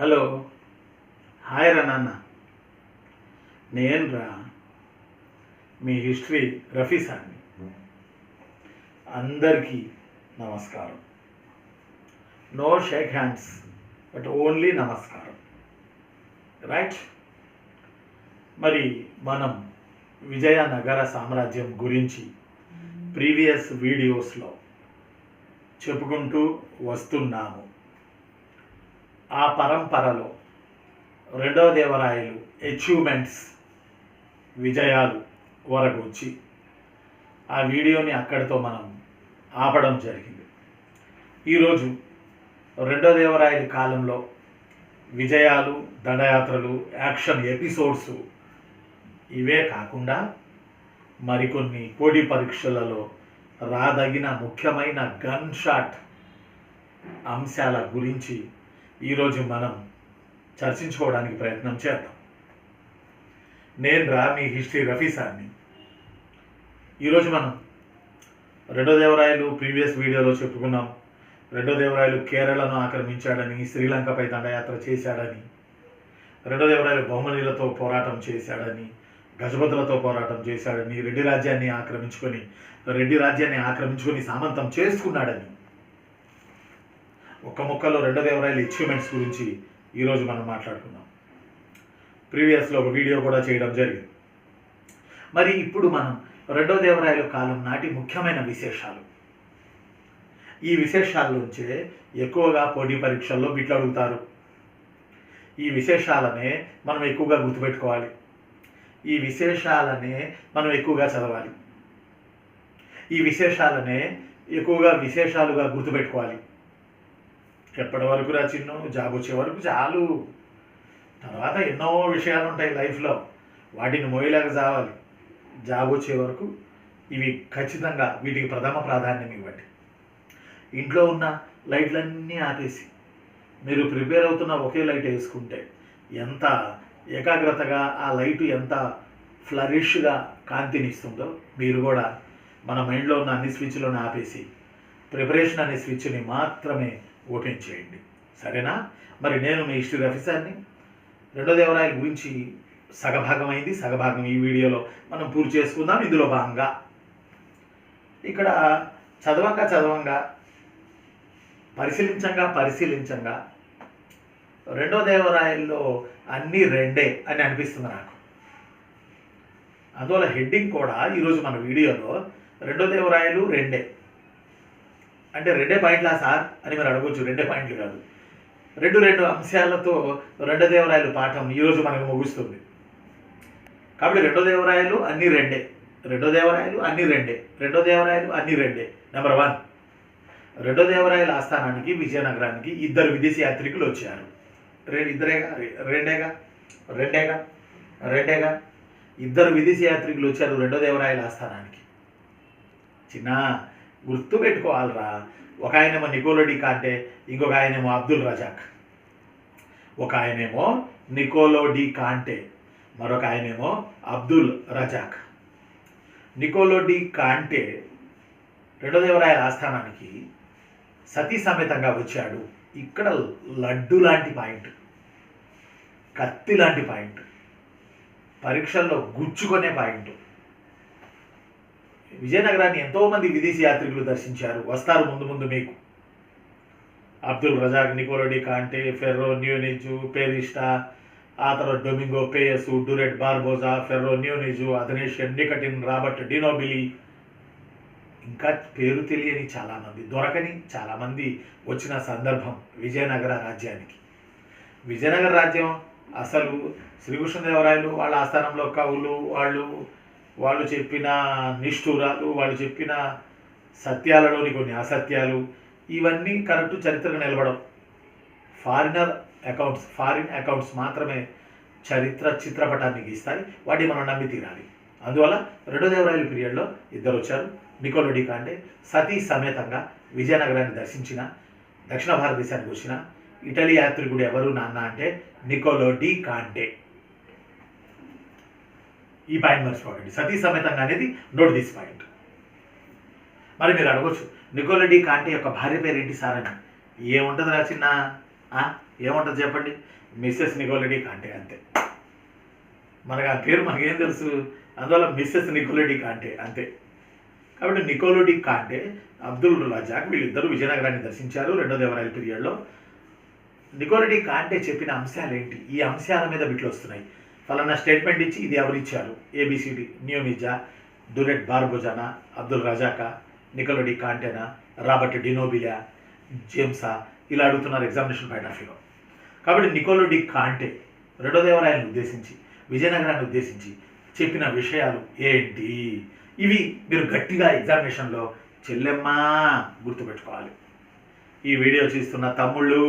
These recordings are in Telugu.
హలో, హాయ్ రా నాన్న. నేను మీ హిస్టరీ రఫీ సార్ని. అందరికీ నమస్కారం. No shake hands, but only నమస్కారం. రైట్. మరి మనం విజయనగర సామ్రాజ్యం గురించి ప్రీవియస్ వీడియోస్లో చెప్పుకుంటూ వస్తున్నాము. ఆ పరంపరలో రెండవ దేవరాయలు అచీవ్మెంట్స్, విజయాలు వరకు వచ్చి ఆ వీడియోని అక్కడితో మనం ఆపడం జరిగింది. ఈరోజు రెండవ దేవరాయల కాలంలో విజయాలు, దండయాత్రలు, యాక్షన్ ఎపిసోడ్స్ ఇవే కాకుండా మరికొన్ని పోటీ పరీక్షలలో రాదగిన ముఖ్యమైన గన్ షాట్ అంశాల గురించి ఈరోజు మనం చర్చించుకోవడానికి ప్రయత్నం చేద్దాం. నేను మీ హిస్టరీ రఫీ సార్ని. ఈరోజు మనం రెండో దేవరాయలు ప్రీవియస్ వీడియోలో చెప్పుకున్నాం. రెండో దేవరాయలు కేరళను ఆక్రమించాడని, శ్రీలంకపై దండయాత్ర చేశాడని, రెండో దేవరాయలు బహుమనీలతో పోరాటం చేశాడని, గజపతులతో పోరాటం చేశాడని, రెడ్డి రాజ్యాన్ని ఆక్రమించుకొని సామంతం చేసుకున్నాడని ఒక్క ముక్కలో రెండో దేవరాయలు అచీవ్మెంట్స్ గురించి ఈరోజు మనం మాట్లాడుకుందాం. ప్రీవియస్లో ఒక వీడియో కూడా చేయడం జరిగింది. మరి ఇప్పుడు మనం రెండో దేవరాయలు కాలం నాటి ముఖ్యమైన విశేషాలు, ఈ విశేషాల నుంచే ఎక్కువగా పోటీ పరీక్షల్లో బిట్లు అడుగుతారు. ఈ విశేషాలనే మనం ఎక్కువగా గుర్తుపెట్టుకోవాలి. ఈ విశేషాలనే మనం ఎక్కువగా చదవాలి. ఈ విశేషాలనే ఎక్కువగా విశేషాలుగా గుర్తుపెట్టుకోవాలి. ఎప్పటి వరకు చిన్న జాబ్ వచ్చే వరకు చాలు. తర్వాత ఎన్నో విషయాలు ఉంటాయి లైఫ్లో, వాటిని మోయలేక చావాలి. జాబ్ వచ్చే వరకు ఇవి ఖచ్చితంగా వీటికి ప్రథమ ప్రాధాన్యం ఇవ్వండి. ఇంట్లో ఉన్న లైట్లన్నీ ఆపేసి మీరు ప్రిపేర్ అవుతున్న ఒకే లైట్ వేసుకుంటే ఎంత ఏకాగ్రతగా ఆ లైటు ఎంత ఫ్లరిష్గా కాంతినిస్తుందో మీరు కూడా మన మైండ్లో ఉన్న అన్ని స్విచ్లను ఆపేసి ప్రిపరేషన్ అనే స్విచ్ని మాత్రమే ఓపెన్ చేయండి. సరేనా? మరి నేను మీ హిస్టరీ రఫీ సార్ని. రెండో దేవరాయల గురించి సగభాగమైంది, సగభాగం ఈ వీడియోలో మనం పూర్తి చేసుకుందాం. ఇందులో భాగంగా ఇక్కడ చదవంగా పరిశీలించంగా రెండో దేవరాయల్లో అన్నీ రెండే అని అనిపిస్తుంది నాకు. అందువల్ల హెడ్డింగ్ కూడా ఈరోజు మన వీడియోలో రెండో దేవరాయలు రెండే అంటే రెండే పాయింట్లా సార్ అని మీరు అడగవచ్చు. రెండే పాయింట్లు కాదు, రెండు అంశాలతో రెండో దేవరాయలు పాఠం ఈరోజు మనకు ముగుస్తుంది. కాబట్టి రెండో దేవరాయలు అన్నీ రెండే. నెంబర్ 1, రెండో దేవరాయల ఆస్థానానికి విజయనగరానికి ఇద్దరు విదేశీ యాత్రికులు వచ్చారు. రెండేగా ఇద్దరు విదేశీ యాత్రికులు వచ్చారు రెండో దేవరాయల ఆస్థానానికి. చిన్న గుర్తు పెట్టుకోవాలరా. ఒక ఆయనేమో నికోలో డి కాంటే, ఇంకొక ఆయనేమో అబ్దుల్ రజాక్. ఒక ఆయనేమో నికోలో డి కాంటే, మరొక ఆయనేమో అబ్దుల్ రజాక్. నికోలో డి కాంటే రెండో దేవరాయల ఆస్థానానికి సతీ సమేతంగా వచ్చాడు. ఇక్కడ లడ్డు లాంటి పాయింట్, కత్తి లాంటి పాయింట్, పరీక్షల్లో గుచ్చుకునే పాయింట్. విజయనగరాన్ని ఎంతోమంది విదేశీ యాత్రికులు దర్శించారు, వస్తారు ముందు మీకు. Abdul Razzaq, Niccolo de Conti, Ferro Nuniz, పేరిస్టా, ఆ తర్వాత Domingo Paes, Duarte Barbosa, Ferro Nuniz, Athanasius Nikitin, Robert de Nobili, ఇంకా పేరు తెలియని చాలామంది, దొరకని చాలామంది వచ్చిన సందర్భం విజయనగర రాజ్యానికి. విజయనగర రాజ్యం అసలు శ్రీకృష్ణదేవరాయలు వాళ్ళ ఆస్థానంలో కవులు, వాళ్ళు చెప్పిన నిష్ఠూరాలు, వాళ్ళు చెప్పిన సత్యాలలోని కొన్ని అసత్యాలు, ఇవన్నీ కరెక్ట్ చరిత్రకు నిలబడం. ఫారిన్ అకౌంట్స్ మాత్రమే చరిత్ర చిత్రపటాన్ని గీస్తాయి. వాటిని మనం నమ్మి తీరాలి. అందువల్ల రెండో దేవరాయల పీరియడ్లో ఇద్దరు వచ్చారు. నికోలో డి కాంటే సతీ సమేతంగా విజయనగరాన్ని దర్శించిన, దక్షిణ భారతదేశానికి వచ్చిన ఇటలీ యాత్రికుడు ఎవరు నాన్న అంటే నికోలో డి కాంటే. ఈ పాయింట్ మర్చిపోకండి. సతీ సమేతంగా అనేది నోట్ దిస్ పాయింట్. మరి మీరు అడగొచ్చు, నికోలో డి కాంటే యొక్క భార్య పేరు ఏంటి సార్ అని. ఏముంటుంది రా చిన్న, ఏముంటుంది చెప్పండి? మిస్సెస్ నికోలడీ కాంటే, అంతే. మనకు ఆ పేరు మనకేం తెలుసు, అందువల్ల మిస్సెస్ నికోలడీ కాంటే అంతే. కాబట్టి నికోలడీ కాంటే, అబ్దుల్ రజాక్ వీళ్ళిద్దరూ విజయనగరాన్ని దర్శించారు రెండో దేవరాయల పీరియడ్లో. నికోలడీ కాంటే చెప్పిన అంశాలు ఏంటి? ఈ అంశాల మీద బిట్లు వస్తున్నాయి. ఫలానా స్టేట్మెంట్ ఇచ్చి ఇది ఎవరిచ్చారు, ఏబిసిడి, న్యూమిజా, డురెట్ బార్బోజానా, అబ్దుల్ రజాకా, నికోలడీ కాంటేనా, రాబర్ట్ డినోబిలా, జేమ్సా, ఇలా అడుగుతున్నారు ఎగ్జామినేషన్ పాయింట్ ఆఫ్ వ్యూలో. కాబట్టి నికోలడీ కాంటే రెండో దేవరాయలను ఉద్దేశించి, విజయనగరాన్ని ఉద్దేశించి చెప్పిన విషయాలు ఏంటి? ఇవి మీరు గట్టిగా ఎగ్జామినేషన్లో చెల్లెమ్మా గుర్తుపెట్టుకోవాలి. ఈ వీడియో చూస్తున్న తమ్ముళ్ళు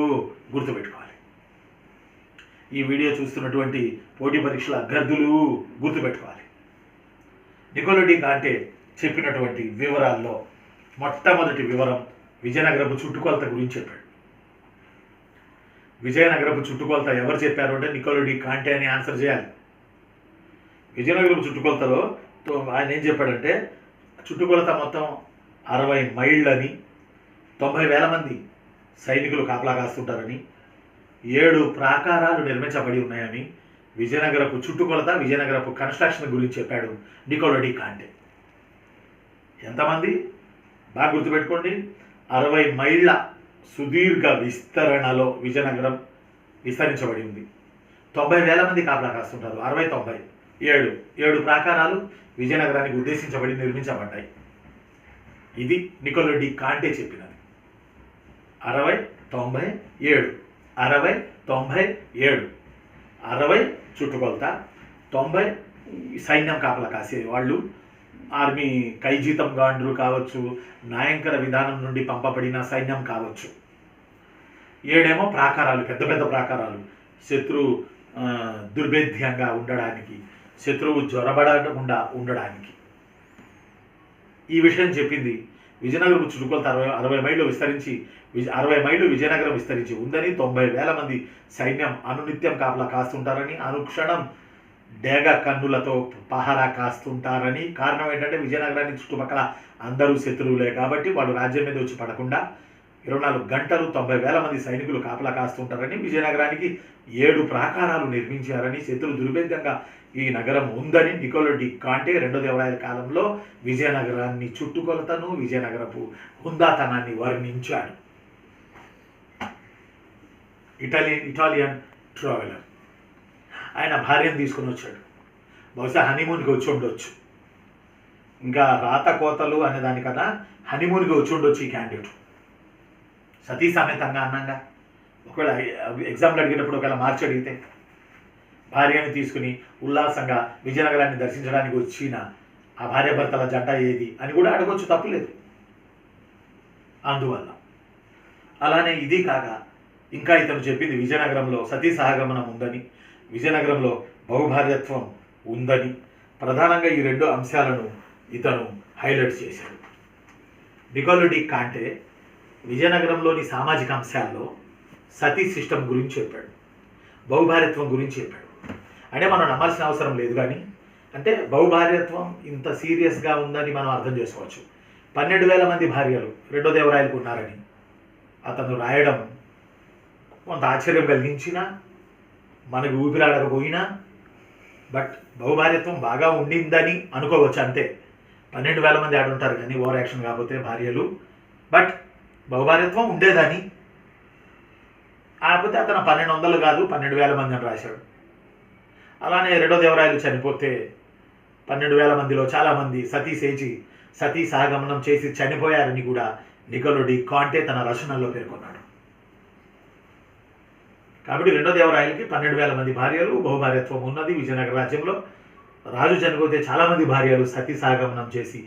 గుర్తుపెట్టుకోవాలి. ఈ వీడియో చూస్తున్నటువంటి పోటీ పరీక్షల అభ్యర్థులు గుర్తుపెట్టుకోవాలి. నికోలడీ కాంటే చెప్పినటువంటి వివరాల్లో మొట్టమొదటి వివరం విజయనగరపు చుట్టుకొలత గురించి చెప్పాడు. విజయనగరపు చుట్టుకొలత ఎవరు చెప్పారు అంటే నికోలడీ కాంటే అని ఆన్సర్ చేయాలి. విజయనగరపు చుట్టుకొలతలో ఆయన ఏం చెప్పాడంటే, చుట్టుకొలత మొత్తం 60 మైళ్ళని, 90,000 మంది సైనికులు కాపలా కాస్తుంటారని, 7 ప్రాకారాలు నిర్మించబడి ఉన్నాయని, విజయనగరపు చుట్టుకొలత, విజయనగరపు కన్స్ట్రక్షన్ గురించి చెప్పాడు నికోలడీ కాంటే. ఎంతమంది? బాగా గుర్తుపెట్టుకోండి. 60 మైళ్ళ సుదీర్ఘ విస్తరణలో విజయనగరం విస్తరించబడి ఉంది. 90,000 మంది కాపలా కాస్తుంటారు. 60, 90, 7 ప్రాకారాలు విజయనగరానికి ఉద్దేశించబడి నిర్మించబడ్డాయి. ఇది నికోలడీ కాంటే చెప్పినది. 60, 90, 7, 60, 90, 7, 60 చుట్టుకొలత, 90 సైన్యం కాపలా కాసే వాళ్ళు, ఆర్మీ కైజీతం గాండ్రు కావచ్చు, నాయంకర విధానం నుండి పంపబడిన సైన్యం కావచ్చు. 7 ప్రాకారాలు, పెద్ద పెద్ద ప్రాకారాలు, శత్రువు దుర్భేద్యంగా ఉండడానికి, శత్రువు జ్వరబడకుండా ఉండడానికి. ఈ విషయం చెప్పింది. విజయనగరం చుట్టుకొలత 60 మైళ్ళు విస్తరించి, 60 మైళ్ళు విజయనగరం విస్తరించి ఉందని, 90,000 మంది సైన్యం అనునిత్యం కాపలా కాస్తుంటారని, అనుక్షణం డేగ కన్నులతో పహరా కాస్తుంటారని. కారణం ఏంటంటే విజయనగరానికి చుట్టుపక్కల అందరూ శత్రువులే కాబట్టి వాళ్ళు రాజ్యం మీద వచ్చి పడకుండా 24 గంటలు 90,000 మంది సైనికులు కాపలా కాస్తుంటారని, విజయనగరానికి 7 ప్రాకారాలు నిర్మించారని, శత్రు దుర్భేద్యంగా ఈ నగరం ఉందని నికోలడీ కాంటే రెండో దేవరాయల కాలంలో విజయనగరాన్ని చుట్టుకొలతను, విజయనగరపు హుందాతనాన్ని వర్ణించాడు. ఇటాలియన్ ట్రావెలర్ ఆయన భార్యను తీసుకుని వచ్చాడు. బహుశా హనీమూన్కి వచ్చి ఉండొచ్చు. ఇంకా రాత కోతలు అనే దానికన్నా హనీమూన్కి వచ్చి ఉండొచ్చు ఈ క్యాండిడేట్. సతీ సమేతంగా అన్నాగా. ఒకవేళ ఎగ్జామ్లు అడిగేటప్పుడు ఒకవేళ మార్చి అడిగితే, భార్యని తీసుకుని ఉల్లాసంగా విజయనగరాన్ని దర్శించడానికి వచ్చిన ఆ భార్యాభర్తల జంట ఏది అని కూడా అడగొచ్చు, తప్పులేదు. అందువల్ల అలానే ఇది కాక ఇంకా ఇతను చెప్పింది విజయనగరంలో సతీ సహగమనం ఉందని, విజయనగరంలో బహుభార్యత్వం ఉందని, ప్రధానంగా ఈ 2 అంశాలను ఇతను హైలైట్ చేశాడు. నికోలడీ కాంటే విజయనగరంలోని సామాజిక అంశాల్లో సతీ సిస్టమ్ గురించి చెప్పాడు, బహుభార్యత్వం గురించి చెప్పాడు. అంటే మనం నమ్మాల్సిన అవసరం లేదు, కానీ అంటే బహుభార్యత్వం ఇంత సీరియస్గా ఉందని మనం అర్థం చేసుకోవచ్చు. 12,000 మంది భార్యలు రెండో దేవరాయలకు ఉన్నారని అతను రాయడం కొంత ఆశ్చర్యం కలిగించినా, మనకు ఊపిరాడకపోయినా, బట్ బహుభార్యత్వం బాగా ఉండిందని అనుకోవచ్చు అంతే. 12,000 మంది ఆడుంటారు కానీ ఓవర్ యాక్షన్ కాకపోతే భార్యలు, బట్ బహుభార్యత్వం ఉండేదని. కాకపోతే అతను 1200 కాదు 12,000 మంది అని రాశాడు. అలానే రెండో దేవరాయలు చనిపోతే 12,000 మందిలో చాలామంది సతీ సహగమనం చేసి చనిపోయారని కూడా నికోలడీ కాంటే తన రచనల్లో పేర్కొన్నాడు. కాబట్టి రెండో దేవరాయలకి 12,000 మంది భార్యలు, బహుభార్యత్వం ఉన్నది. విజయనగర రాజ్యంలో రాజు చనిపోతే చాలామంది భార్యలు సతీ సహగమనం చేసి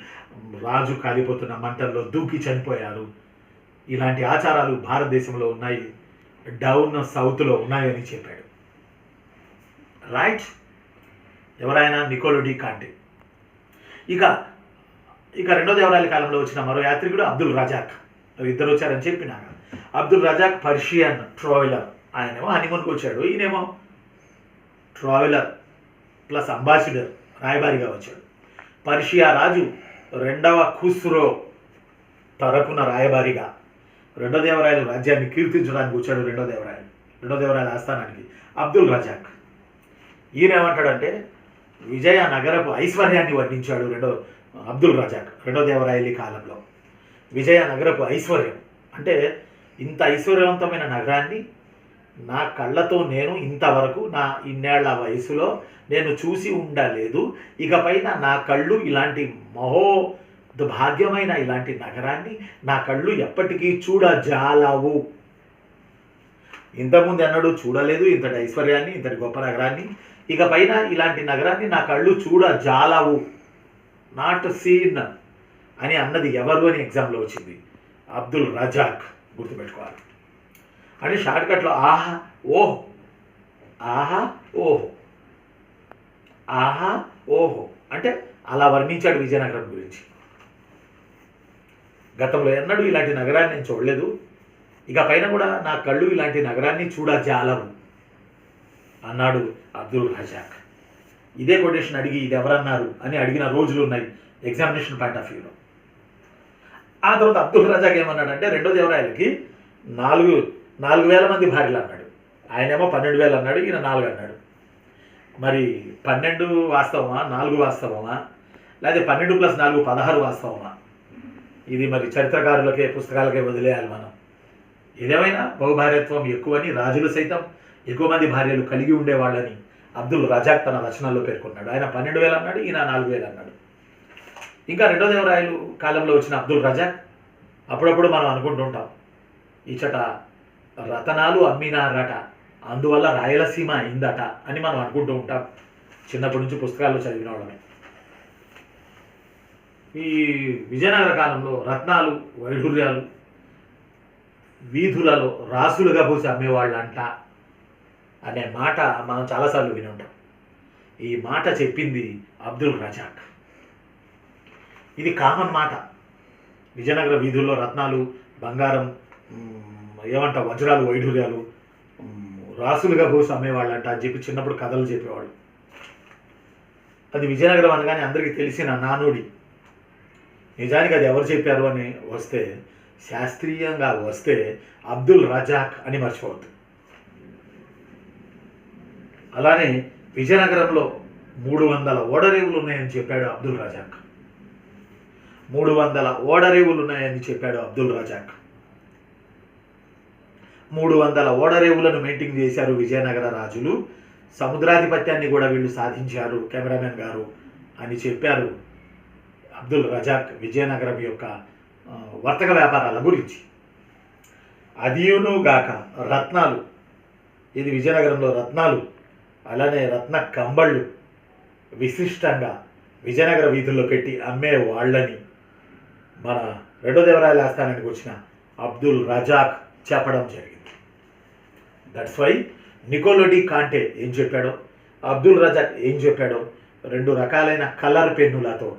రాజు కాలిపోతున్న మంటల్లో దూకి చనిపోయారు. ఇలాంటి ఆచారాలు భారతదేశంలో ఉన్నాయి, డౌన్ సౌత్లో ఉన్నాయని చెప్పాడు. రైట్? ఎవరైనా నికోలడీ కాంటే. ఇక రెండో దేవరాయల కాలంలో వచ్చిన మరో యాత్రికుడు అబ్దుల్ రజాక్. ఇద్దరు వచ్చారని చెప్పినాక అబ్దుల్ రజాక్ పర్షియన్ ట్రావెలర్. ఆయనేమో హనీమూన్కి వచ్చాడు, ఈయనేమో ట్రావెలర్ ప్లస్ అంబాసిడర్, రాయబారిగా వచ్చాడు. పర్షియా రాజు 2వ ఖుస్రో తరపున రాయబారిగా రెండో దేవరాయలు రాజ్యాన్ని కీర్తించడానికి వచ్చాడు రెండో దేవరాయలు. రెండో దేవరాయల ఆస్థానానికి అబ్దుల్ రజాక్. ఈయన ఏమంటాడంటే విజయ నగరపు ఐశ్వర్యాన్ని వర్ణించాడు అబ్దుల్ రజాక్ రెండో దేవరాయలి కాలంలో. విజయ నగరపు ఐశ్వర్యం అంటే ఇంత ఐశ్వర్యవంతమైన నగరాన్ని నా కళ్ళతో నేను ఇంతవరకు నా ఇన్నేళ్ల వయసులో నేను చూసి ఉండలేదు. ఇకపైన నా కళ్ళు ఇలాంటి భాగ్యమైన ఇలాంటి నగరాన్ని నా కళ్ళు ఎప్పటికీ చూడజాలవు. ఇంతకుముందు ఎన్నడూ చూడలేదు ఇంతటి ఐశ్వర్యాన్ని, ఇంతటి గొప్ప నగరాన్ని. ఇకపైన ఇలాంటి నగరాన్ని నా కళ్ళు చూడజాలవు, నాట్ సీన్ అని అన్నది ఎవరు అని ఎగ్జామ్లో వచ్చింది. అబ్దుల్ రజాక్, గుర్తుపెట్టుకోవాలి. అని షార్ట్కట్లో ఆహా ఓహో, ఆహా ఓహో, ఆహా ఓహో అంటే అలా వర్ణించాడు విజయనగరం గురించి. గతంలో ఎన్నడూ ఇలాంటి నగరాన్ని నేను చూడలేదు, ఇక పైన కూడా నా కళ్ళు ఇలాంటి నగరాన్ని చూడజాలవు అన్నాడు అబ్దుల్ రజాక్. ఇదే కొటేషన్ అడిగి ఇది ఎవరన్నారు అని అడిగిన రోజులు ఉన్నాయి ఎగ్జామినేషన్ పాయింట్ ఆఫ్ వ్యూలో. ఆ తర్వాత అబ్దుల్ రజాక్ ఏమన్నాడంటే రెండో దేవరాయలకి 4,000 మంది భార్యలు అన్నాడు. ఆయనేమో 12,000 అన్నాడు, ఈయన 4 అన్నాడు. మరి 12 వాస్తవమా, 4 వాస్తవమా, లేదా 12 + 4 16 వాస్తవమా? ఇది మరి చరిత్రకారులకే పుస్తకాలకే వదిలేయాలి మనం. ఏదేమైనా బహుభార్యత్వం ఎక్కువని, రాజులు సైతం ఎక్కువ మంది భార్యలు కలిగి ఉండేవాళ్ళని అబ్దుల్ రజాక్ తన రచనల్లో పేర్కొన్నాడు. ఆయన 12,000 అన్నాడు, ఈయన 4,000 అన్నాడు. ఇంకా రెండో దేవరాయలు కాలంలో వచ్చిన అబ్దుల్ రజాక్ అప్పుడప్పుడు మనం అనుకుంటుంటాం ఇచ్చట రతనాలు అమ్మినారట, అందువల్ల రాయలసీమ అయిందట అని మనం అనుకుంటూ ఉంటాం చిన్నప్పటి నుంచి పుస్తకాల్లో చదివిన వాళ్ళమే. ఈ విజయనగర కాలంలో రత్నాలు, వైఢూర్యాలు వీధులలో రాసులుగా పోసి అమ్మేవాళ్ళంట అనే మాట మనం చాలాసార్లు విని ఉంటాం. ఈ మాట చెప్పింది అబ్దుల్ రజాక్. ఇది కామన్ మాట. విజయనగర వీధుల్లో రత్నాలు, బంగారం, వజ్రాలు, వైఢూర్యాలు రాసులుగా పోసి అమ్మేవాళ్ళంట అని చెప్పి చిన్నప్పుడు కథలు చెప్పేవాళ్ళు. అది విజయనగరం అనగానే అందరికీ తెలిసిన నానుడి. నిజానికి అది ఎవరు చెప్పారు అని వస్తే, శాస్త్రీయంగా వస్తే అబ్దుల్ రజాక్ అని మర్చిపోవద్దు. అలానే విజయనగరంలో 300 ఓడరేవులు ఉన్నాయని చెప్పాడు అబ్దుల్ రజాక్. 300 ఓడరేవులు ఉన్నాయని చెప్పాడు అబ్దుల్ రజాక్. 300 ఓడరేవులను మెయింటైన్ చేశారు విజయనగర రాజులు. సముద్రాధిపత్యాన్ని కూడా వీళ్ళు సాధించారు కెమెరామెన్ గారు అని చెప్పారు అబ్దుల్ రజాక్ విజయనగరం యొక్క వర్తక వ్యాపారాల గురించి. అదియునుగాక రత్నాలు, ఇది విజయనగరంలో రత్నాలు, అలానే రత్న కంబళ్ళు విశిష్టంగా విజయనగర వీధుల్లో పెట్టి అమ్మే వాళ్ళని మన రెండో దేవరాయల ఆస్థానానికి వచ్చిన అబ్దుల్ రజాక్ చెప్పడం జరిగింది. దట్స్ వై నికోలో డి కాంటే ఏం చెప్పాడో, అబ్దుల్ రజాక్ ఏం చెప్పాడో 2 రకాలైన కలర్ పెన్నులతో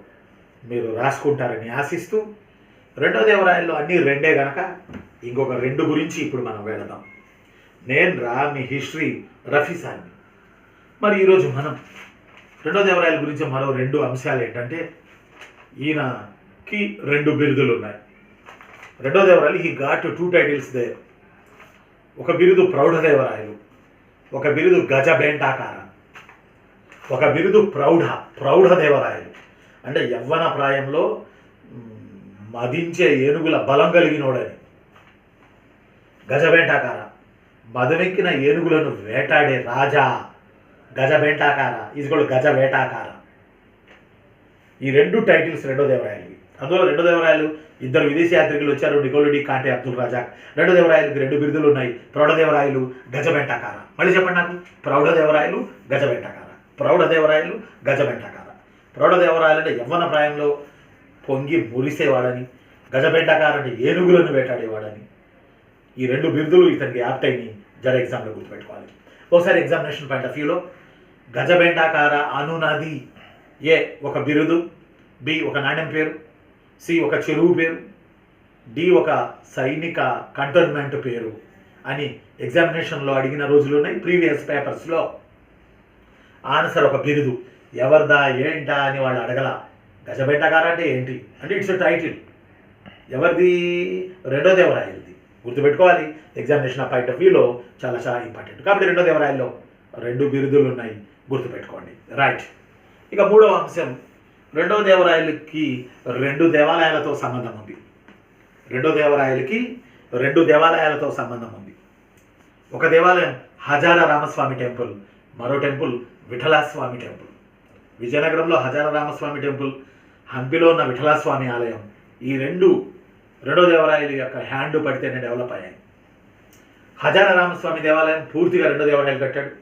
మీరు రాసుకుంటారని ఆశిస్తూ, రెండో దేవరాయల్లో అన్నీ 2 గనక ఇంకొక 2 గురించి ఇప్పుడు మనం వెళదాం. నేను మీ హిస్టరీ రఫీసాన్ని. మరి ఈరోజు మనం రెండో దేవరాయల గురించి మరో 2 అంశాలు ఏంటంటే, ఈయనకి 2 బిరుదులు ఉన్నాయి. రెండో దేవరాయలు హీ గాట్ 2 టైటిల్స్ దేర్. ఒక బిరుదు ప్రౌఢదేవరాయలు, ఒక బిరుదు గజబెంటాకార, ఒక బిరుదు ప్రౌఢదేవరాయలు. అంటే యవ్వన ప్రాయంలో మదించే ఏనుగుల బలం కలిగినోడని. గజబెంటాకార, మదమెక్కిన ఏనుగులను వేటాడే రాజా. గజబెంటాకార ఈజ్గోడు గజవేటాకార. ఈ 2 టైటిల్స్ రెండో దేవరాయలవి. అందులో రెండో దేవరాయలు 2 విదేశీ యాత్రికులు వచ్చారు, Niccolo de Conti, Abdul Razak. రెండో దేవరాయలకి 2 బిరుదులు ఉన్నాయి, ప్రౌఢదేవరాయలు, గజబెంటాకార. మళ్ళీ చెప్పండి నాకు, ప్రౌఢదేవరాయలు, గజబెంటాకార, ప్రౌఢదేవరాయలు, గజబెంటాకార. ప్రౌఢదేవరాయలు అంటే యవ్వన ప్రాయంలో పొంగి మురిసేవాడని, గజబెంటాకార అంటే ఏనుగులను వేటాడేవాడని. ఈ 2 బిరుదులు ఇతనికి యాప్ట్ అయిన జర ఎగ్జామ్లో గుర్తుపెట్టుకోవాలి. ఒకసారి ఎగ్జామినేషన్ పాయింట్ ఆఫ్ వ్యూలో గజబెంటాకార అనునది ఏ ఒక బిరుదు, బి ఒక నాణ్యం పేరు, సి ఒక చెరువు పేరు, డి ఒక సైనిక కంటోన్మెంట్ పేరు అని ఎగ్జామినేషన్లో అడిగిన రోజులు ఉన్నాయి. ప్రీవియస్ పేపర్స్లో ఆన్సర్ ఒక బిరుదు. ఎవరిదా ఏంటా అని వాళ్ళు అడగల. గజబెంటాకార అంటే ఏంటి అంటే ఇట్స్ టైటిల్. ఎవరిది? రెండో దేవరాయలది. గుర్తుపెట్టుకోవాలి. ఎగ్జామినేషన్ పాయింట్ ఆఫ్ వ్యూలో చాలా చాలా ఇంపార్టెంట్. కాబట్టి రెండో దేవరాయల్లో 2 బిరుదులు ఉన్నాయి, గుర్తుపెట్టుకోండి. రైట్. ఇక మూడవ అంశం, రెండో దేవరాయలకి 2 దేవాలయాలతో సంబంధం ఉంది. రెండో దేవరాయలకి 2 దేవాలయాలతో సంబంధం ఉంది. ఒక దేవాలయం హజారా రామస్వామి టెంపుల్, మరో టెంపుల్ విఠలాస్వామి టెంపుల్. విజయనగరంలో హజారా రామస్వామి టెంపుల్, హంపిలో ఉన్న విఠలాస్వామి ఆలయం, ఈ రెండో దేవరాయల యొక్క హ్యాండ్ పడితేనే డెవలప్ అయ్యాయి. హజారా రామస్వామి దేవాలయం పూర్తిగా రెండో దేవరాయలు కట్టాడు.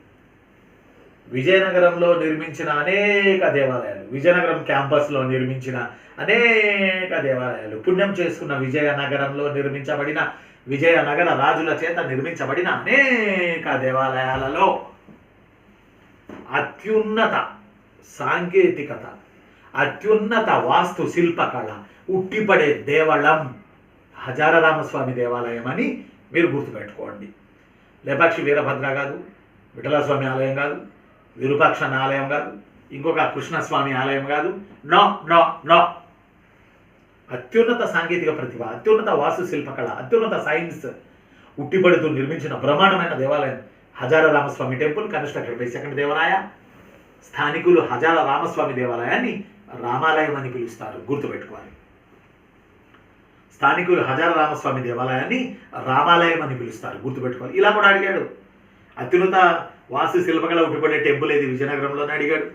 విజయనగరంలో నిర్మించిన అనేక దేవాలయాలు, విజయనగరం క్యాంపస్లో నిర్మించిన అనేక దేవాలయాలు, పుణ్యం చేసుకున్న విజయనగరంలో నిర్మించబడిన విజయనగర రాజుల చేత నిర్మించబడిన అనేక దేవాలయాలలో అత్యున్నత సాంకేతికత, అత్యున్నత వాస్తు శిల్పకళ ఉట్టిపడే దేవాలయం హజారా రామస్వామి దేవాలయం అని మీరు గుర్తుపెట్టుకోండి. లేపాక్షి వీరభద్ర కాదు, విఠలస్వామి ఆలయం కాదు, విరూపాక్షణ ఆలయం కాదు, ఇంకొక కృష్ణస్వామి ఆలయం కాదు. No no no. అత్యున్నత సాంకేతిక ప్రతిభ, అత్యున్నత వాస్తు శిల్పకళ, అత్యున్నత సైన్స్ ఉట్టిపడుతూ నిర్మించిన బ్రహ్మాండమైన దేవాలయం Hazara Ramaswamy temple, constructed by second Devaraya. స్థానికులు హజారా రామస్వామి దేవాలయాన్ని రామాలయం అని పిలుస్తారు, గుర్తుపెట్టుకోవాలి. స్థానికులు హజారా రామస్వామి దేవాలయాన్ని రామాలయం అని పిలుస్తారు, గుర్తుపెట్టుకోవాలి. ఇలా కూడా అడిగాడు. అత్యున్నత వాస్తు శిల్పకళ ఉట్టిపడే టెంపుల్ ఏది విజయనగరంలోనే అడిగాడు.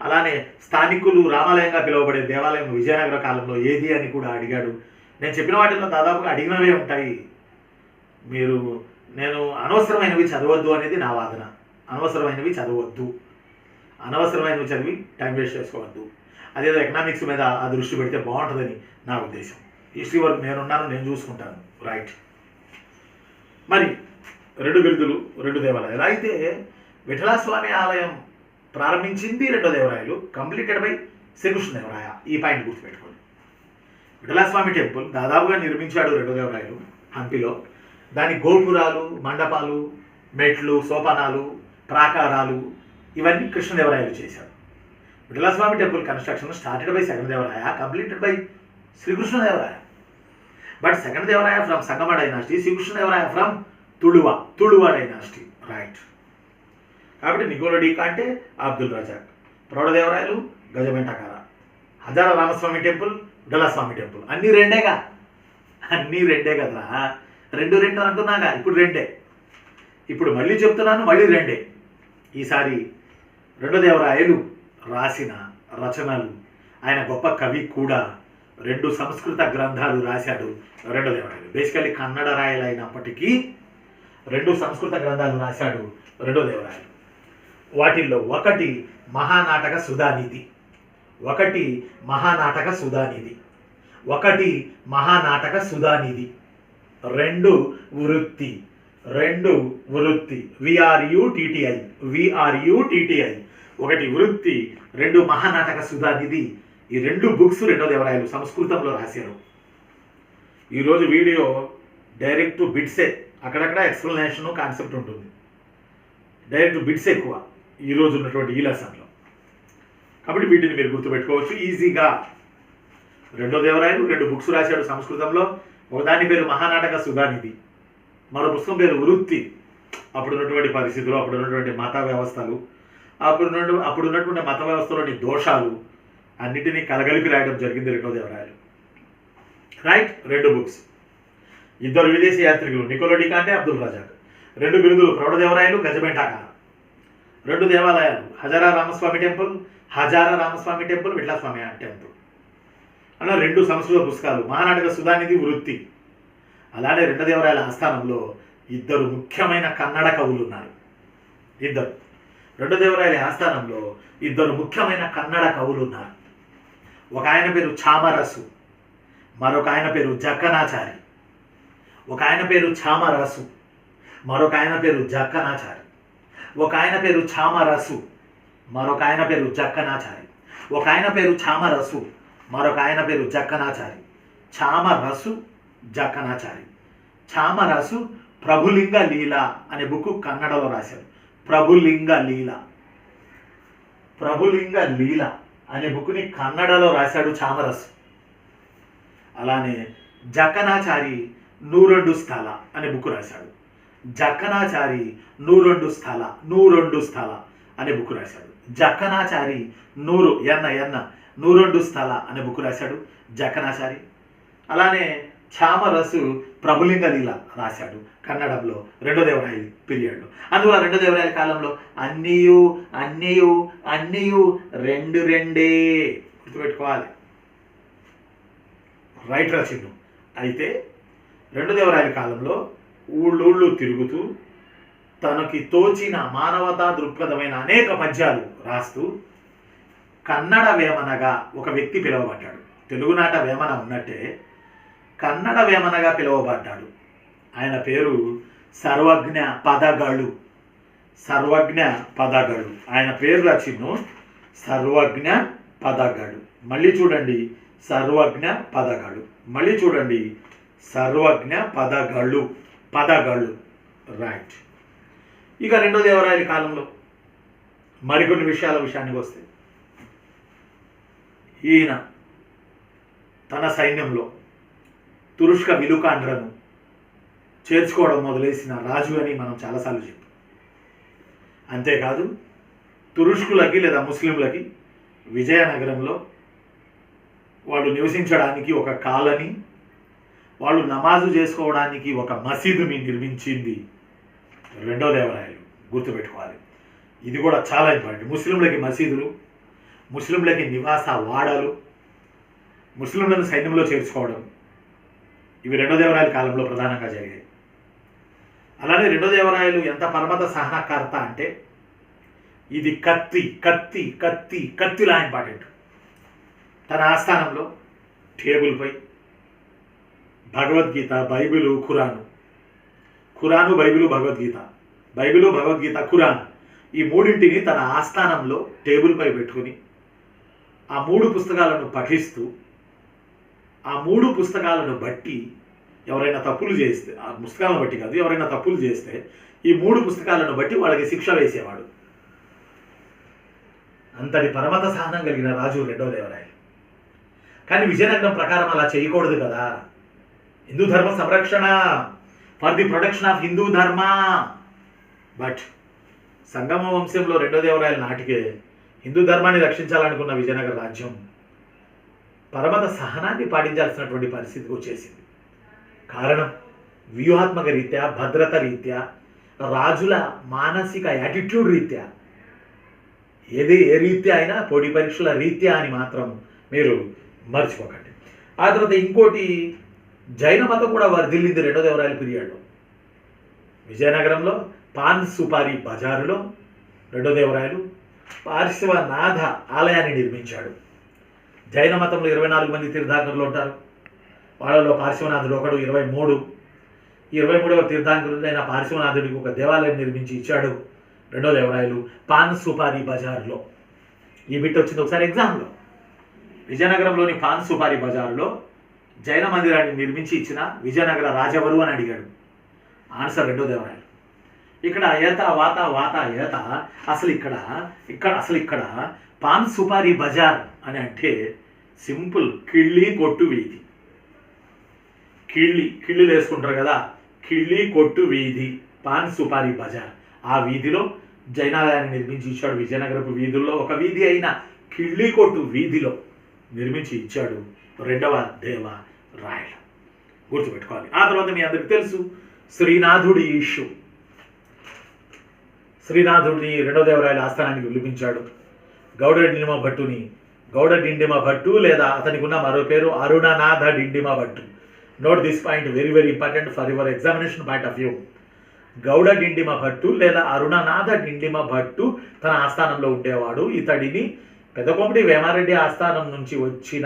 అలానే స్థానికులు రామాలయంగా పిలువబడే దేవాలయం విజయనగర కాలంలో ఏది అని కూడా అడిగాడు. నేను చెప్పిన వాటిలో దాదాపుగా అడిగినవే ఉంటాయి. నేను అనవసరమైనవి చదవద్దు అనేది నా వాదన. అనవసరమైనవి చదవద్దు, అనవసరమైనవి చదివి టైం వేస్ట్ చేసుకోవద్దు. అదేదో ఎకనామిక్స్ మీద ఆ దృష్టి పెడితే బాగుంటుందని నా ఉద్దేశం. హిస్టరీ వరకు నేనున్నాను, నేను చూసుకుంటాను. రైట్. మరి 2 బిరుదులు, 2 దేవాలయాలు. అయితే విఠలాస్వామి ఆలయం ప్రారంభించింది రెండో దేవరాయలు, కంప్లీటెడ్ బై శ్రీకృష్ణదేవరాయ. ఈ పాయింట్ గుర్తుపెట్టుకోండి. విఠలాస్వామి టెంపుల్ దాదాపుగా నిర్మించాడు రెండో దేవరాయలు హంపిలో. దాని గోపురాలు, మండపాలు, మెట్లు, సోపానాలు, ప్రాకారాలు ఇవన్నీ కృష్ణదేవరాయలు చేశాడు. Vitthalaswamy temple construction started by second Devaraya, completed by Srikrishnadevaraya. But second Devaraya from Sangama dynasty, Srikrishnadevaraya from Tuluva dynasty. Right. కాబట్టి Niccolo de Conti, Abdul Razzaq. ప్రౌఢదేవరాయలు గజమెంటకార, హజారా రామస్వామి టెంపుల్, విఠలాస్వామి టెంపుల్. అన్నీ రెండే కదరా. 2 అంటున్నాగా, ఇప్పుడు 2. ఇప్పుడు మళ్ళీ చెప్తున్నాను, మళ్ళీ 2. ఈసారి రెండో దేవరాయలు రాసిన రచనలు, ఆయన గొప్ప కవి కూడా 2 సంస్కృత గ్రంథాలు రాశాడు రెండో దేవరాయలు. బేసికల్లీ కన్నడ రాయలు అయినప్పటికీ 2 సంస్కృత గ్రంథాలు రాశాడు రెండో దేవరాయలు. వాటిల్లో ఒకటి మహానాటక సుధానిధి, ఒకటి మహానాటక సుధానిధి, 2 వృత్తి, VRUTTI. ఒకటి వృత్తి, 2 మహానాటక సుధానిధి. ఈ 2 బుక్స్ రెండో దేవరాయలు సంస్కృతంలో రాశారు. ఈరోజు వీడియో డైరెక్ట్ టు బిట్సే, అక్కడక్కడ ఎక్స్ప్లెనేషన్ కాన్సెప్ట్ ఉంటుంది. డైరెక్ట్ బిట్స్ ఎక్కువ ఈరోజు ఉన్నటువంటి ఈ లెసన్లో. కాబట్టి వీటిని మీరు గుర్తుపెట్టుకోవచ్చు ఈజీగా. రెండో దేవరాయలు 2 బుక్స్ రాశాడు సంస్కృతంలో. ఒకదాని పేరు మహానాటక సుధానిధి, మరో పుస్తకం పేరు వృత్తి. అప్పుడున్నటువంటి పరిస్థితులు, అప్పుడున్నటువంటి మత వ్యవస్థలు, అప్పుడున్నటువంటి మత వ్యవస్థలోని దోషాలు అన్నిటినీ కలగలిపి రాయడం జరిగింది రెండో దేవరాయలు. రైట్. 2 బుక్స్. 2 విదేశీ యాత్రికులు, Niccolo de Conti, Abdul Razak. 2 బిరుదులు, ప్రౌఢదేవరాయలు గజమెంటాకార. 2 దేవాలయాలు, హజారా రామస్వామి టెంపుల్, విఠలాస్వామి టెంపుల్. అలా 2 సంస్కృత పుస్తకాలు, మహానాటక సుధానిధి, వృత్తి. అలానే రెండో దేవరాయల ఆస్థానంలో 2 ముఖ్యమైన కన్నడ కవులు ఉన్నారు. రెండో దేవరాయల ఆస్థానంలో 2 ముఖ్యమైన కన్నడ కవులు ఉన్నారు. ఒక ఆయన పేరు చామరసు, మరొక ఆయన పేరు జక్కనాచారి. ఒక ఆయన పేరు చామరసు, మరొక ఆయన పేరు జక్కనాచారి. ఒక ఆయన పేరు చామరసు, మరొక ఆయన పేరు జక్కనాచారి. ఒక ఆయన పేరు చామరసు, మరొక ఆయన పేరు జక్కనాచారి. చామరసు, జక్కనాచారి. చామరసు ప్రభులింగ లీల అనే బుక్ కన్నడలో రాశారు. ప్రభులింగ లీల అనే బుక్ని కన్నడలో రాశాడు చామరసు. అలానే జక్కనాచారి నూరెండు స్థల అనే బుక్ రాశాడు. జక్కనాచారి నూరెండు స్థల అనే బుక్ రాశాడు. జక్కనాచారి నూరెండు స్థల అనే బుక్ రాశాడు జక్కనాచారి. అలానే ఛామరసు ప్రభులింగ లీల రాశాడు కన్నడంలో రెండో దేవరాయలు పీరియడ్లో. అందువల్ల రెండో దేవరాయల కాలంలో అన్నీయు రెండే గుర్తుపెట్టుకోవాలి. రైట్ రచిండు. అయితే రెండో దేవరాయల కాలంలో ఊళ్ళూళ్ళు తిరుగుతూ తనకి తోచిన మానవతా దృక్పథమైన అనేక పద్యాలు రాస్తూ కన్నడ వేమనగా ఒక వ్యక్తి పిలువబడ్డాడు. తెలుగునాట వేమన ఉన్నట్టే కన్నడ వేమనగా పిలువబడ్డాడు. ఆయన పేరు సర్వజ్ఞ పదగళు. ఆయన పేరు రచిను సర్వజ్ఞ పదగళు. మళ్ళీ చూడండి సర్వజ్ఞ పదగళు. మళ్ళీ చూడండి సర్వజ్ఞ పదగళు. రైట్. ఇక రెండో దేవరాయల కాలంలో మరికొన్ని విషయానికి వస్తే ఈయన తన సైన్యంలో తురుష్క విలుకాండ్రను చేర్చుకోవడం మొదలేసిన రాజు అని మనం చాలాసార్లు చెప్పాం. అంతేకాదు తురుష్కులకి లేదా ముస్లింలకి విజయనగరంలో వాళ్ళు నివసించడానికి ఒక కాలనీ, వాళ్ళు నమాజు చేసుకోవడానికి ఒక మసీదుని నిర్మించింది రెండో దేవరాయలు. గుర్తుపెట్టుకోవాలి. ఇది కూడా చాలా ఇంపార్టెంట్. ముస్లింలకి మసీదులు, ముస్లింలకి నివాస వాడలు, ముస్లింలను సైన్యంలో చేర్చుకోవడం, ఇవి రెండో దేవరాయల కాలంలో ప్రధానంగా జరిగాయి. అలానే రెండో దేవరాయలు ఎంత పరమత సహనకర్త అంటే ఇది కత్తిలా ఇంపార్టెంట్. తన ఆస్థానంలో టేబుల్పై భగవద్గీత, బైబిలు, ఖురాను, భగవద్గీత, ఖురాను ఈ మూడింటిని తన ఆస్థానంలో టేబుల్పై పెట్టుకుని ఆ మూడు పుస్తకాలను పఠిస్తూ ఆ మూడు పుస్తకాలను బట్టి ఎవరైనా తప్పులు చేస్తే, ఆ పుస్తకాలను బట్టి కాదు, ఎవరైనా తప్పులు చేస్తే ఈ మూడు పుస్తకాలను బట్టి వాళ్ళకి శిక్ష వేసేవాడు. అంతటి పరమత సహనం కలిగిన రాజు రెండో దేవరాయలు. కానీ విజయనగరం ప్రకారం అలా చేయకూడదు కదా. హిందూ ధర్మ సంరక్షణ, for the protection of Hindu ధర్మ. బట్ సంగమ వంశంలో రెండో దేవరాయల నాటికే హిందూ ధర్మాన్ని రక్షించాలనుకున్న విజయనగర రాజ్యం పరమత సహనాన్ని పాటించాల్సినటువంటి పరిస్థితికి వచ్చేసింది. కారణం వ్యూహాత్మక రీత్యా, భద్రత రీత్యా, రాజుల మానసిక యాటిట్యూడ్ రీత్యా, ఏ రీత్యా అయినా పోటీ పరీక్షల రీత్యా అని మాత్రం మీరు మర్చిపోకండి. ఆ తర్వాత ఇంకోటి, జైన మతం కూడా వర్ధిల్లింది రెండో దేవరాయల పీరియడ్లో. విజయనగరంలో పాన్ సుపారి బజారులో రెండో దేవరాయలు పార్శ్వనాథ ఆలయాన్ని నిర్మించాడు. జైన మతంలో 24 మంది తీర్థాంకరులు ఉంటారు. వాళ్ళలో పార్శ్వనాథుడు ఒకడు. 23వ తీర్థాంకరుడైన పార్శ్వనాథుడికి ఒక దేవాలయం నిర్మించి ఇచ్చాడు రెండో దేవరాయలు పాన్ సుపారి బజారులో. ఈ బిట్ వచ్చింది ఒకసారి ఎగ్జామ్లో. విజయనగరంలోని పాన్ సుపారి బజారులో జైన మందిరాన్ని నిర్మించి ఇచ్చిన విజయనగర రాజెవరు అని అడిగాడు. ఆన్సర్ రెండో దేవరాయలు. ఇక్కడ అసలు ఇక్కడ పాన్ సుపారి బజార్ అని అంటే సింపుల్ కిళ్ళి కొట్టు వీధి. కిళ్ళి వేసుకుంటారు కదా, కిళ్ళి కొట్టు వీధి పాన్ సుపారి బజార్. ఆ వీధిలో జైనాలయాన్ని నిర్మించి ఇచ్చాడు. విజయనగరపు వీధుల్లో ఒక వీధి అయిన కిళ్ళి కొట్టు వీధిలో నిర్మించి ఇచ్చాడు రెండవ దేవరాయలు. గుర్తుపెట్టుకోవాలి. ఆ తర్వాత మీ అందరికి తెలుసు శ్రీనాథుడి ఇష్యూ. శ్రీనాథుడిని రెండో దేవరాయల ఆస్థానానికి పిలిపించాడు. గౌడ డిండిమ భట్టు లేదా అతనికి ఉన్న మరో పేరు Arunanatha Dindima Bhattu. Note this point, very very important for your examination point of view. Gauda Dindima Bhattu లేదా అరుణనాథ డిండిమ భట్టు తన ఆస్థానంలో ఉండేవాడు. ఇతడిని పెదకొంపటి వేమారెడ్డి ఆస్థానం నుంచి వచ్చిన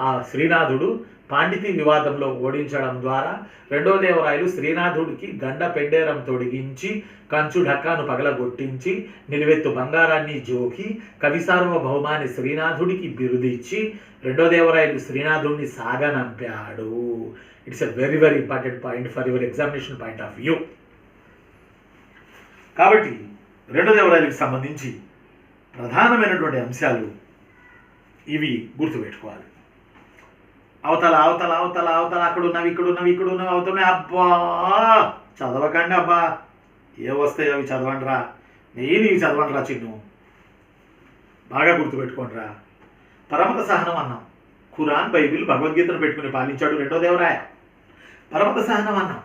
ఆ శ్రీనాథుడు పాండితి వివాదంలో ఓడించడం ద్వారా రెండో దేవరాయలు శ్రీనాథుడికి గండ పెండేరం తొడిగించి కంచు ఢక్కాను పగలగొట్టించి నిలువెత్తు బంగారాన్ని జోకి కవి సార్వభౌమాన్ని శ్రీనాథుడికి బిరుదిచ్చి రెండో దేవరాయలు శ్రీనాథుడిని సాగనంపాడు. It's a very very important point for your examination point of view. కాబట్టి రెండో దేవరాయలకు సంబంధించి ప్రధానమైనటువంటి అంశాలు ఇవి గుర్తుపెట్టుకోవాలి. అవతల అవతల అవతల అవతల అక్కడున్నవి ఇక్కడున్నవి ఇక్కడున్నవి అవుతున్నాయి. అబ్బా చదవకండి అబ్బా, ఏ వస్తాయి అవి చదవండి రా, నేను ఇవి చదవండి రా చిన్ను, బాగా గుర్తుపెట్టుకోండి రా. పరమత సహనం అన్నాం. ఖురాన్, బైబిల్, భగవద్గీతను పెట్టుకుని పాలించాడు రెండో దేవరాయ. పరమత సహనం అన్నాం.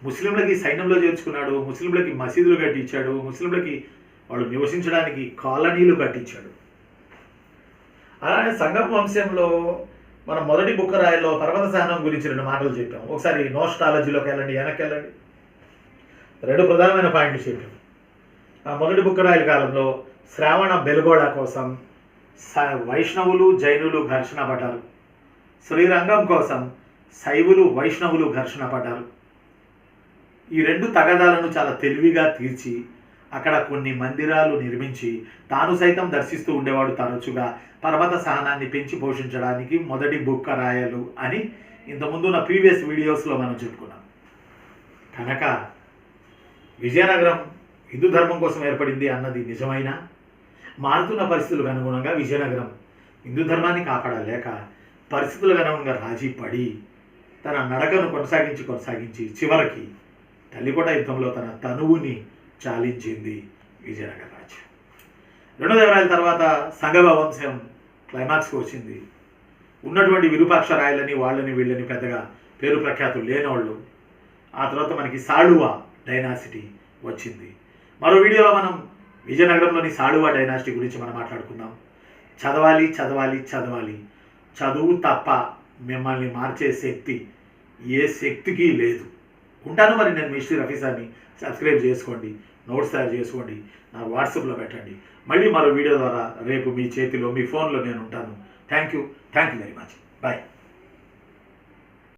ముస్లింలకి సైన్యంలో చేర్చుకున్నాడు, ముస్లింలకి మసీదులు కట్టించాడు, ముస్లింలకి వాళ్ళు నివసించడానికి కాలనీలు కట్టించాడు. అలానే సంగమ వంశంలో మనం మొదటి బుక్కరాయిలో పర్వత సహనం గురించి 2 మాటలు చెప్పాం. ఒకసారి నోస్టాలజీలోకి వెళ్ళండి, వెనక్కి వెళ్ళండి. 2 ప్రధానమైన పాయింట్లు చెప్పాం. ఆ మొదటి బుక్కరాయల కాలంలో శ్రావణ బెల్గోళ కోసం వైష్ణవులు జైనులు ఘర్షణ పడ్డారు. శ్రీరంగం కోసం శైవులు వైష్ణవులు ఘర్షణ పడ్డారు. ఈ 2 తగాదాలను చాలా తెలివిగా తీర్చి అక్కడ కొన్ని మందిరాలు నిర్మించి తాను సైతం దర్శిస్తూ ఉండేవాడు తరచుగా. పర్వత సహనాన్ని పెంచి పోషించడానికి మొదటి బుక్కరాయలు అని ఇంతకుముందు నా ప్రీవియస్ వీడియోస్లో మనం చెప్పుకున్నాం. కనుక విజయనగరం హిందూ ధర్మం కోసం ఏర్పడింది అన్నది నిజమైనా, మారుతున్న పరిస్థితులకు అనుగుణంగా విజయనగరం హిందూ ధర్మాన్ని కాపాడలేక పరిస్థితులకు అనుగుణంగా రాజీ పడి తన నడకను కొనసాగించి చివరికి తల్లికోట యుద్ధంలో తన తనువుని చాలించింది విజయనగర రాజ్యం. రెండో దేవరాయల తర్వాత సంగమ వంశం క్లైమాక్స్కి వచ్చింది. ఉన్నటువంటి విరూపాక్ష రాయలని వాళ్ళని వీళ్ళని పెద్దగా పేరు ప్రఖ్యాతులు లేనోళ్ళు. ఆ తర్వాత మనకి సాళువా డైనాసిటీ వచ్చింది. మరో వీడియోలో మనం విజయనగరంలోని సాళువా డైనాసిటీ గురించి మనం మాట్లాడుకుందాం. చదవాలి చదవాలి చదవాలి, చదువు తప్ప మిమ్మల్ని మార్చే శక్తి ఏ శక్తికి లేదు. ఉంటాను మరి. నేను మీ శ్రీ రఫీసాని. సబ్స్క్రైబ్ చేసుకోండి, నోట్స్ తయారు చేసుకోండి, నా వాట్సాప్లో పెట్టండి. మళ్ళీ మరో వీడియో ద్వారా రేపు మీ చేతిలో మీ ఫోన్లో నేను ఉంటాను. Thank you very much. Bye.